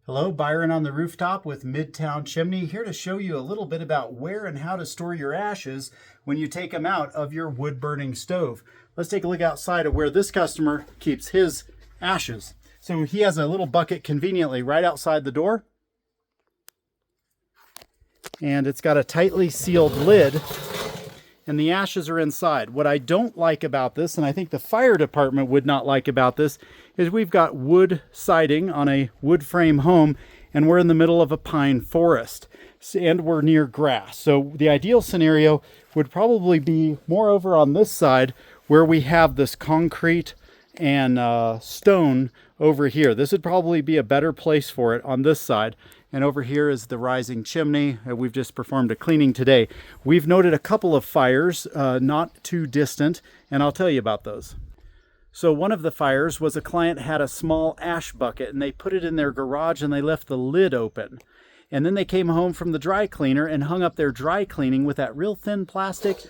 Hello, Byron on the rooftop with Midtown Chimney, here to show you a little bit about where and how to store your ashes when you take them out of your wood-burning stove. Let's take a look outside of where this customer keeps his ashes. So he has a little bucket conveniently right outside the door, and it's got a tightly sealed lid, and the ashes are inside. What I don't like about this, and I think the fire department would not like about this, is we've got wood siding on a wood frame home, and we're in the middle of a pine forest, and we're near grass. So the ideal scenario would probably be more over on this side where we have this concrete and stone over here. This would probably be a better place for it on this side. And over here is the rising chimney. We've just performed a cleaning today. We've noted a couple of fires not too distant, and I'll tell you about those. So one of the fires was a client had a small ash bucket, and they put it in their garage and they left the lid open. And then they came home from the dry cleaner and hung up their dry cleaning with that real thin plastic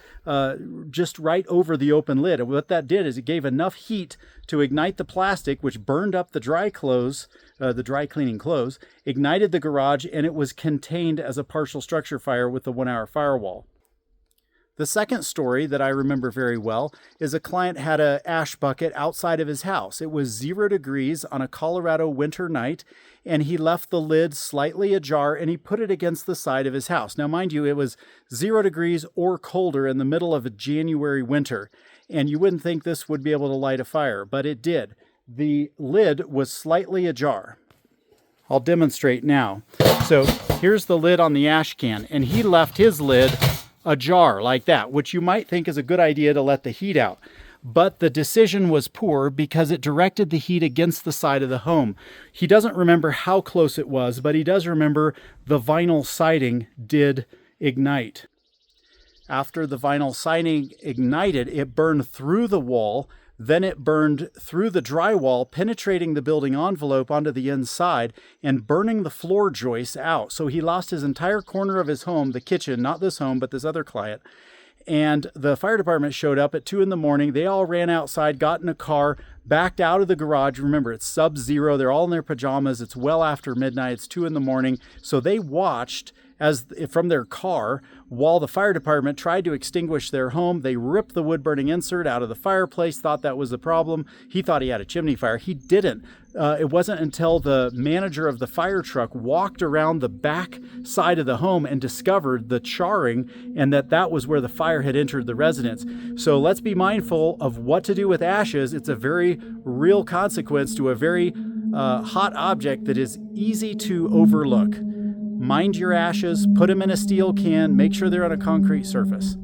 just right over the open lid. And what that did is it gave enough heat to ignite the plastic, which burned up the dry clothes, the dry cleaning clothes, ignited the garage, and it was contained as a partial structure fire with the 1-hour firewall. The second story that I remember very well is a client had an ash bucket outside of his house. It was 0 degrees on a Colorado winter night, and he left the lid slightly ajar and he put it against the side of his house. Now, mind you, it was 0 degrees or colder in the middle of a January winter, and you wouldn't think this would be able to light a fire, but it did. The lid was slightly ajar. I'll demonstrate now. So here's the lid on the ash can, and he left his lid ajar like that, which you might think is a good idea to let the heat out. But the decision was poor because it directed the heat against the side of the home. He doesn't remember how close it was, but he does remember the vinyl siding did ignite. After the vinyl siding ignited, it burned through the wall. Then it burned through the drywall, penetrating the building envelope onto the inside and burning the floor joists out. So he lost his entire corner of his home, the kitchen, not this home, but this other client. And the fire department showed up at 2 a.m. They all ran outside, got in a car, backed out of the garage. Remember, it's sub-zero. They're all in their pajamas. It's well after midnight. It's 2 a.m. So they watched from their car while the fire department tried to extinguish their home. They ripped the wood-burning insert out of the fireplace, thought that was the problem. He thought he had a chimney fire. He didn't. It wasn't until the manager of the fire truck walked around the back side of the home and discovered the charring, and that was where the fire had entered the residence. So let's be mindful of what to do with ashes. It's a very real consequence to a very hot object that is easy to overlook. Mind your ashes, put them in a steel can, make sure they're on a concrete surface.